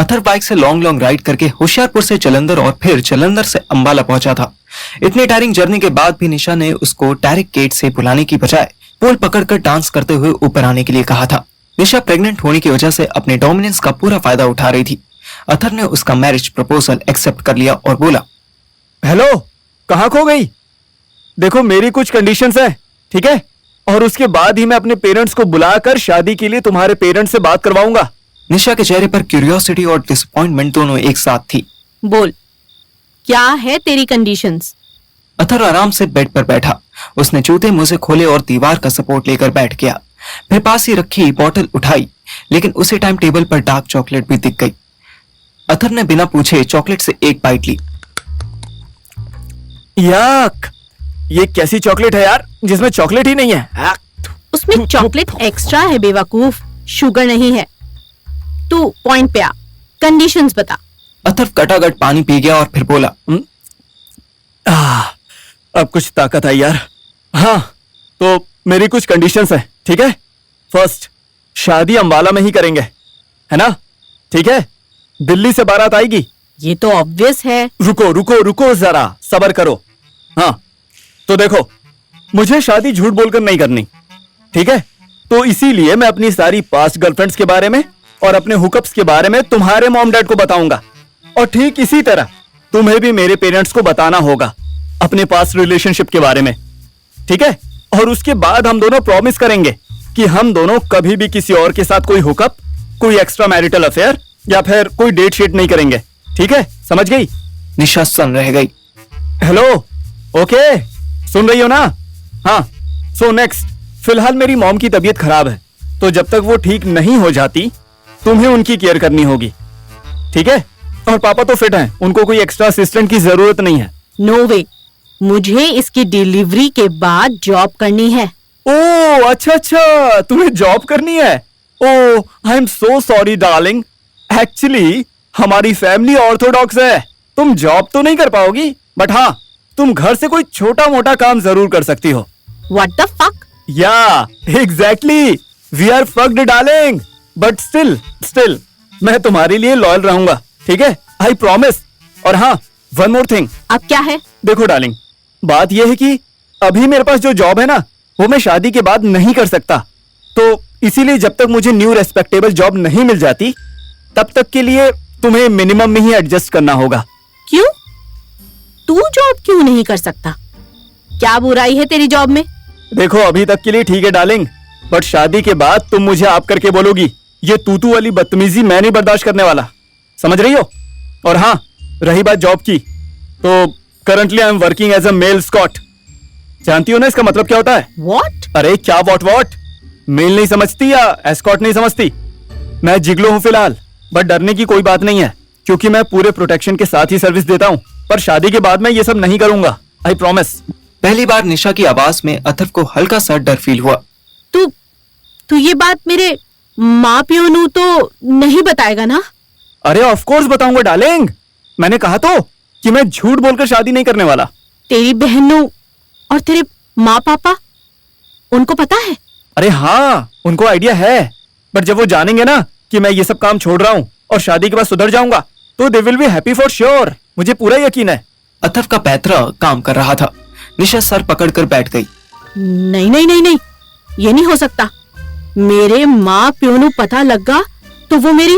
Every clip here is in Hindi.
अथर्व बाइक से लॉन्ग राइड करके होशियारपुर से जालंधर और फिर जालंधर से अंबाला पहुंचा था। इतनी टायरिंग जर्नी के बाद भी निशा ने उसको डायरेक्ट गेट से बुलाने की बजाय पोल पकड़कर डांस करते हुए ऊपर आने के लिए कहा था। निशा प्रेग्नेंट होने की वजह से अपने डोमिनेंस का पूरा फायदा उठा रही थी। अथर्व ने उसका मैरिज प्रपोजल एक्सेप्ट कर लिया और बोला, हेलो, कहाँ खो गई? देखो मेरी कुछ कंडीशंस हैं, ठीक है? और उसके बाद ही मैं अपने पेरेंट्स को बुलाकर शादी के लिए तुम्हारे पेरेंट्स से बात करवाऊंगा। निशा के चेहरे पर क्यूरियोसिटी और डिसअपॉइंटमेंट दोनों एक साथ थी। बोल, क्या है तेरी कंडीशंस? अथर्व आराम से बेड पर बैठा। उसने जूते मुंह से खोले और दीवार का सपोर्ट लेकर बैठ गया। फिर पास ही रखी बॉटल उठाई, लेकिन उसी टाइम टेबल पर डार्क चॉकलेट भी दिख गई। अथर्व ने बिना पूछे चॉकलेट से एक बाइट ली। याक, ये कैसी चॉकलेट है यार जिसमें चॉकलेट ही नहीं है? उसमें चॉकलेट एक्स्ट्रा है बेवकूफ, शुगर नहीं है। तू पॉइंट पे आ, कंडीशंस बता। अथर्व कटाकट पानी पी गया और फिर बोला, अब कुछ ताकत आई यार। हाँ, तो मेरी कुछ कंडीशंस हैं, ठीक है? फर्स्ट, शादी अंबाला में ही करेंगे, है ना? ठीक है? दिल्ली से बारात आएगी। ये तो ऑब्वियस है। रुको रुको रुको, जरा सब्र करो। हाँ, तो देखो, मुझे शादी झूठ बोलकर नहीं करनी, ठीक है? तो इसीलिए मैं अपनी सारी पास्ट गर्लफ्रेंड्स के बारे में और अपने हुकअप्स के बारे में तुम्हारे मॉम डैड को बताऊंगा। और ठीक इसी तरह तुम्हें भी मेरे पेरेंट्स को बताना होगा अपने पास्ट रिलेशनशिप के बारे में, ठीक है? और उसके बाद हम दोनों प्रॉमिस करेंगे कि हम दोनों कभी भी किसी और के साथ कोई हुकअप, कोई एक्स्ट्रा मैरिटल अफेयर या फिर कोई डेट शीट नहीं करेंगे, ठीक है? समझ गई? निशा सन रह गई। हेलो, ओके, सुन रही हो ना? हाँ, सो नेक्स्ट, फिलहाल मेरी मॉम की तबीयत खराब है, तो जब तक वो ठीक नहीं हो जाती तुम्हें उनकी केयर करनी होगी, ठीक है? और पापा तो फिट हैं, उनको कोई एक्स्ट्रा असिस्टेंट की जरूरत नहीं है। नो वे, मुझे इसकी डिलीवरी के बाद जॉब करनी है। ओह अच्छा, तुम्हें जॉब करनी है? Oh, I am so sorry darling, actually हमारी फैमिली ऑर्थोडॉक्स है। तुम जॉब तो नहीं कर पाओगी, बट हाँ, तुम घर से कोई छोटा मोटा काम जरूर कर सकती हो। What the fuck? या exactly, we are fucked darling, but still मैं तुम्हारे लिए लॉयल रहूंगा, ठीक है? I promise. और हाँ, वन मोर थिंग। अब क्या है? देखो डार्लिंग, बात यह है कि अभी मेरे पास जो जॉब है ना, वो मैं शादी के बाद नहीं कर सकता। तो इसीलिए जब तक मुझे न्यू रेस्पेक्टेबल जॉब नहीं मिल जाती, तब तक के लिए तुम्हें मिनिमम में ही एडजस्ट करना होगा। क्यों? तू जॉब क्यों नहीं कर सकता? क्या बुराई है तेरी जॉब में? देखो, अभी तक के लिए ठीक है डार्लिंग, बट शादी के बाद तुम मुझे आप करके बोलोगी। ये तू वाली बदतमीजी मैं नहीं बर्दाश्त करने वाला, समझ रही हो? और हाँ, रही बात जॉब की, तो currently I am working as a male escort. जानती हो ना इसका मतलब क्या होता है? What? अरे क्या वॉट? मेल नहीं समझती या एस्कॉट नहीं समझती? मैं जिगलो हूँ फिलहाल, बट डरने की कोई बात नहीं है, क्योंकि मैं पूरे प्रोटेक्शन के साथ ही सर्विस देता हूँ। पर शादी के बाद मैं ये सब नहीं करूंगा, आई प्रॉमिस। पहली बार निशा की आवाज में अथर्व को हल्का सा डर फील हुआ। तू ये बात मेरे माँ प्योनू तो नहीं बताएगा ना? अरे ऑफ कोर्स बताऊंगा डार्लिंग, मैंने कहा तो कि मैं झूठ बोलकर शादी नहीं करने वाला। तेरी बहनों और तेरे माँ पापा, उनको पता है? अरे हाँ, उनको आइडिया है, बट जब वो जानेंगे ना कि मैं ये सब काम छोड़ रहा हूँ और शादी के बाद सुधर जाऊंगा, तो they will be happy for sure, मुझे पूरा यकीन है। अथर्व का पैतरा काम कर रहा था। निशा सर पकड़कर बैठ गई। नहीं, ये नहीं हो सकता। मेरे माँ प्योनू पता लगा तो वो मेरी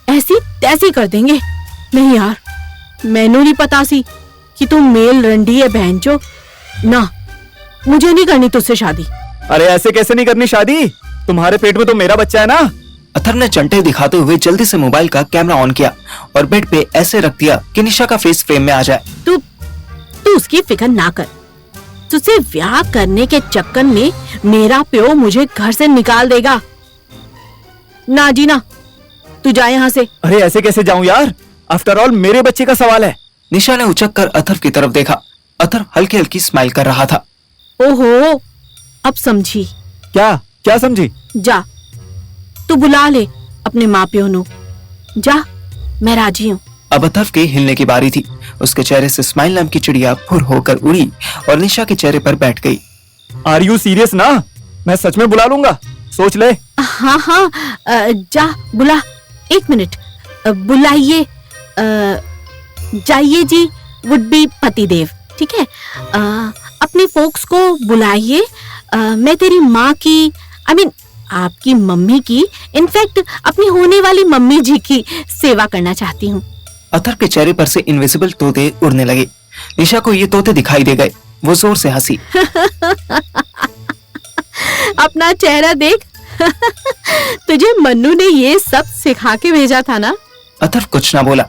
ऐसी तैसी कर देंगे। नहीं यार, मैनू नहीं पता सी कि तू मेल रंडी है बहनचो। ना, मुझे नहीं करनी तुझसे शादी। अरे ऐसे कैसे नहीं करनी शादी? तुम्हारे पेट में तो मेरा बच्चा है ना। अथर्व ने चंटे दिखाते हुए जल्दी से मोबाइल का कैमरा ऑन किया और बेड पे ऐसे रख दिया कि निशा का फेस फ्रेम में आ जाए। तू उसकी फिक्र ना कर। तुझसे ब्याह करने के चक्कर में मेरा प्यो मुझे घर से निकाल देगा। ना जी ना, तू जा यहाँ से। अरे ऐसे कैसे जाऊं यार? आफ्टर ऑल मेरे बच्चे का सवाल है। निशा ने उचक कर अथर्व की तरफ देखा। अथर्व हल्की हल्की स्माइल कर रहा था। ओहो, अब समझी। क्या समझी? जा, तू बुला ले अपने माँ प्योनू। जा, मैं राजी हूँ। अब अथर्व के हिलने की बारी थी। उसके चेहरे से स्माइल नाम की चिड़िया फुर होकर उड़ी और निशा के चेहरे पर बैठ गई। आर यू सीरियस ना? मैं सच में बुला लूंगा, सोच ले। हाँ, जा बुला। 1 मिनट, बुलाइए, जाइए जी वुड बी पतिदेव, ठीक है। अपने फोक्स को बुलाइए। मैं तेरी माँ की, आई मीन आपकी मम्मी की, इनफैक्ट अपनी होने वाली मम्मी जी की सेवा करना चाहती हूँ। अथर्व के चेहरे पर से इनविजिबल तोते उड़ने लगे। निशा को ये तोते दिखाई दे गए। वो जोर से हंसी। अपना चेहरा देख। तुझे मन्नू ने ये सब सिखा के भेजा था ना? अथर्व कुछ ना बोला।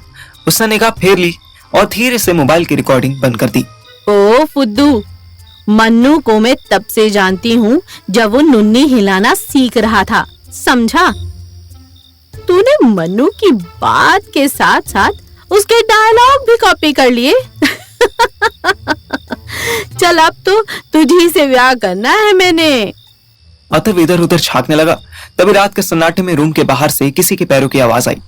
उसने निगाह फेर ली और धीरे से मोबाइल की रिकॉर्डिंग बंद कर दी। ओ फुद्दू, मन्नू को मैं तब से जानती हूँ जब वो नुन्नी हिलाना सीख रहा था, समझा? तूने मन्नू की बात के साथ साथ उसके डायलॉग भी कॉपी कर लिए। चल अब तो तुझी से ब्याह करना है मैंने। अथर्व इधर उधर झांकने लगा। तभी रात के सन्नाटे में रूम के बाहर से किसी के पैरों की आवाज आई।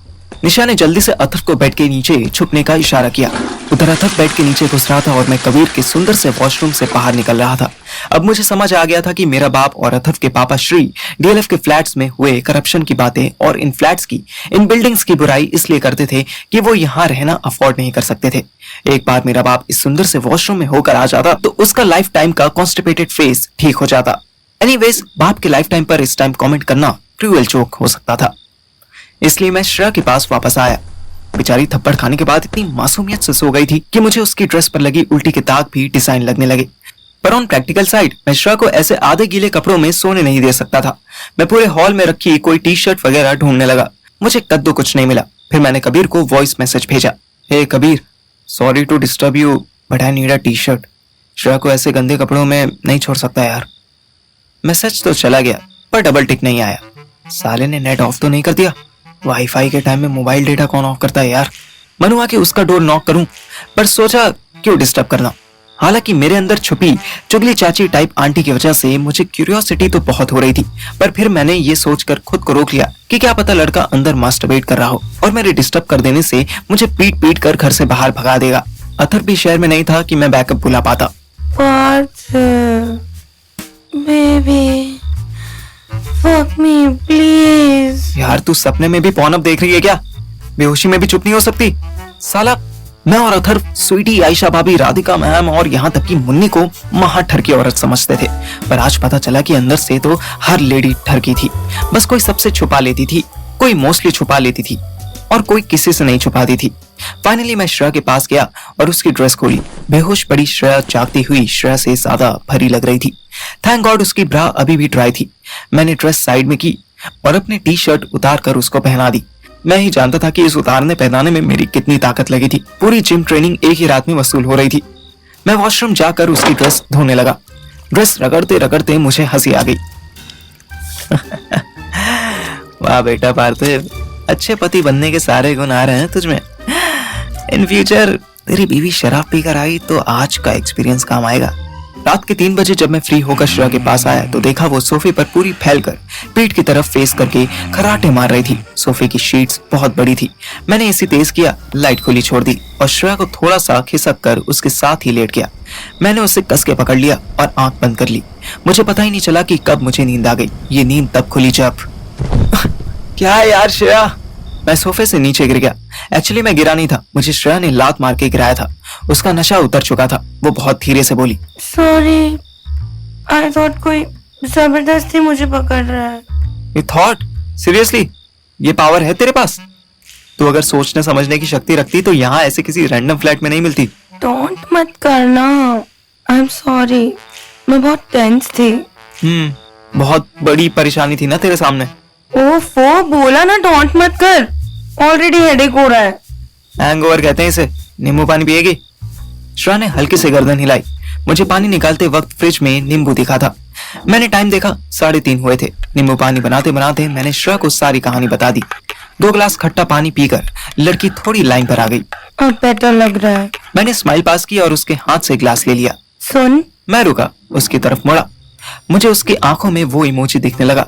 निशा ने जल्दी से अथर्व को बेड के नीचे छुपने का इशारा किया। उधर अथर्व बेड के नीचे घुस रहा था और मैं कबीर के सुंदर से वॉशरूम से बाहर निकल रहा था। अब मुझे समझ आ गया था कि मेरा बाप और अथर्व के पापा श्री डीएलएफ के फ्लैट्स में हुए करप्शन की बातें और इन फ्लैट्स की, इन बिल्डिंग्स की बुराई इसलिए करते थे कि वो यहाँ रहना अफोर्ड नहीं कर सकते थे। एक बार मेरा बाप इस सुंदर से वॉशरूम में होकर आ जाता तो उसका लाइफ टाइम का कॉन्स्टिपेटेड फेस ठीक हो जाता। एनीवेज, बाप के लाइफ टाइम पर इस टाइम कमेंट करना क्रूअल जोक हो सकता था। इसलिए मैं श्रेया के पास वापस आया। बेचारी थप्पड़ खाने के बाद इतनी मासूमियत से सो गई थी कि मुझे उसकी ड्रेस पर लगी उल्टी के दाग भी डिजाइन लगने लगे। पर ऑन प्रैक्टिकल साइड मैं श्रेया को ऐसे आधे गीले कपड़ों में सोने नहीं दे सकता था। मैं पूरे हॉल में रखी कोई टी शर्ट वगैरह ढूंढने लगा। मुझे कद्दू कुछ नहीं मिला। फिर मैंने कबीर को वॉइस मैसेज भेजा। Hey Kabir, sorry to disturb you but I need a T shirt. Shreya को ऐसे गंदे कपड़ों में नहीं छोड़ सकता यार। मैसेज तो चला गया पर डबल टिक नहीं आया। साले ने नेट ऑफ तो नहीं कर दिया? वाईफाई के टाइम में मोबाइल डेटा कौन ऑफ करता है यार। मनु आके उसका डोर नॉक करूं, पर सोचा क्यों डिस्टर्ब करना। हालांकि मेरे अंदर छुपी चुगली चाची टाइप आंटी की वजह से मुझे क्यूरियोसिटी तो बहुत हो रही थी, पर फिर मैंने ये सोचकर खुद को रोक लिया कि क्या पता लड़का अंदर मास्टरबेट कर रहा हो और मेरे डिस्टर्ब कर देने से मुझे पीट पीट कर घर से बाहर भगा देगा। अथर्व भी शहर में नहीं था कि मैं बैकअप बुला पाता। Baby, fuck me, please. यार तू सपने में भी पॉनअप देख रही है क्या? बेहोशी में भी चुप नहीं हो सकती? साला मैं और अथर्व स्वीटी, आयशा भाभी, राधिका मैम और यहाँ तक कि मुन्नी को महा ठरकी औरत समझते थे, पर आज पता चला कि अंदर से तो हर लेडी ठरकी थी। बस कोई सबसे छुपा लेती थी, कोई मोस्टली छुपा लेती थी और कोई किसी से नहीं छुपाती थी। फाइनली मैं श्रेया के पास गया और उसकी ड्रेस खोली। बेहोश पड़ी श्रेया जागती हुई श्रेया से ज्यादा भरी लग रही थी। थैंक गॉड उसकी ब्रा अभी भी ड्राई थी। मैंने ड्रेस साइड में की और अपनी टी शर्ट उतार कर उसको पहना दी। मैं ही जानता था कि इस उतारने पहनाने में मेरी कितनी ताकत लगी थी। पूरी जिम ट्रेनिंग एक ही रात में वसूल हो रही थी। मैं वॉशरूम जाकर उसकी ड्रेस धोने लगा। ड्रेस रगड़ते रगड़ते मुझे हंसी आ गई। वाह बेटा पार्थिव, अच्छे पति बनने के सारे गुण आ रहे हैं तुझमें। इन फ्यूचर तेरी बीवी शराब पीकर आई तो आज का एक्सपीरियंस काम आएगा। रात के 3 बजे जब मैं फ्री होकर श्रेया के पास आया तो देखा वो सोफे पर पूरी फैलकर पीठ की तरफ फेस करके खराटे मार रही थी। सोफे की शीट्स बहुत बड़ी थी। मैंने इसी तेज किया, लाइट खुली छोड़ दी और श्रेया को थोड़ा सा खिसक कर उसके साथ ही लेट गया। मैंने उसे कस के पकड़ लिया और आंख बंद कर ली। मुझे पता ही नहीं चला कि कब मुझे नींद आ गई। ये नींद तब खुली जब क्या है यार श्रेया? मैं सोफे से नीचे गिर गया। एक्चुअली मैं गिरा नहीं था, मुझे श्रेया ने लात मार के गिराया था। उसका नशा उतर चुका था। वो बहुत धीरे से बोली, सॉरी, आई थॉट कोई जबरदस्ती मुझे पकड़ रहा है। ये थॉट? सीरियसली ये पावर है तेरे पास? तू अगर सोचने समझने की शक्ति रखती तो यहाँ ऐसे किसी रैंडम फ्लैट में नहीं मिलती। डोंट मत करना, आई एम सॉरी, मैं बहुत टेंस थी। बहुत बड़ी परेशानी थी ना तेरे सामने। ओफो, बोला ना डोंट मत कर, ऑलरेडी हेडेक हो रहा है। हैंगओवर कहते हैं इसे। नींबू पानी पिएगी? श्रेया ने हल्की से गर्दन हिलाई। मुझे पानी निकालते वक्त फ्रिज में नींबू दिखा था। मैंने टाइम देखा, 3:30 हुए थे। नींबू पानी बनाते बनाते मैंने श्रेया को सारी कहानी बता दी। 2 गिलास खट्टा पानी पीकर लड़की थोड़ी लाइन पर आ गई। अब बेटर लग रहा है। मैंने स्माइल पास की और उसके हाथ से गिलास ले लिया। सुन, मैं रुका, उसकी तरफ मुड़ा। मुझे उसकी आंखों में वो इमोजी दिखने लगा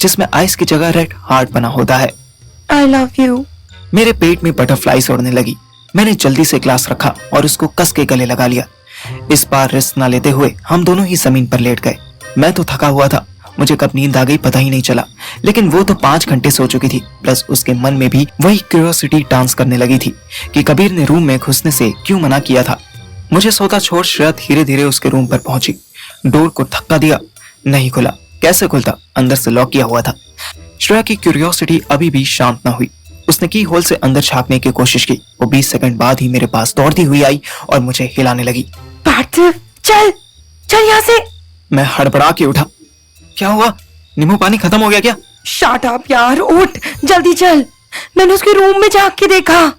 जिसमें आइस की जगह रेड हार्ट बना होता है। I love you. मेरे पेट में बटरफ्लाई उड़ने लगी। मैंने जल्दी से ग्लास रखा और उसको कस के गले लगा लिया। इस बार रेस्ट ना लेते हुए हम दोनों ही जमीन पर लेट गए। मैं तो थका हुआ था। मुझे कब नींद आ गई पता ही नहीं चला। लेकिन वो तो 5 घंटे सो चुकी थी। प्लस उसके मन में भी वही क्यूरियोसिटी डांस करने लगी थी कि कबीर ने रूम में घुसने से क्यों मना किया था। मुझे सोता छोड़ श्रेया धीरे धीरे उसके रूम पर पहुंची। डोर को धक्का दिया, नहीं खुला। कैसे खुलता, अंदर से लॉक किया हुआ था। श्रेया की क्यूरियोसिटी अभी भी शांत न हुई। उसने की होल से अंदर झांकने की कोशिश की। वो 20 सेकंड बाद ही मेरे पास दौड़ती हुई आई और मुझे हिलाने लगी। पार्थिव, चल चल यहाँ से। मैं हड़बड़ा के उठा। क्या हुआ? नींबू पानी खत्म हो गया क्या? शट अप यार, उठ जल्दी चल। मैंने उसके रूम में झांक के देखा।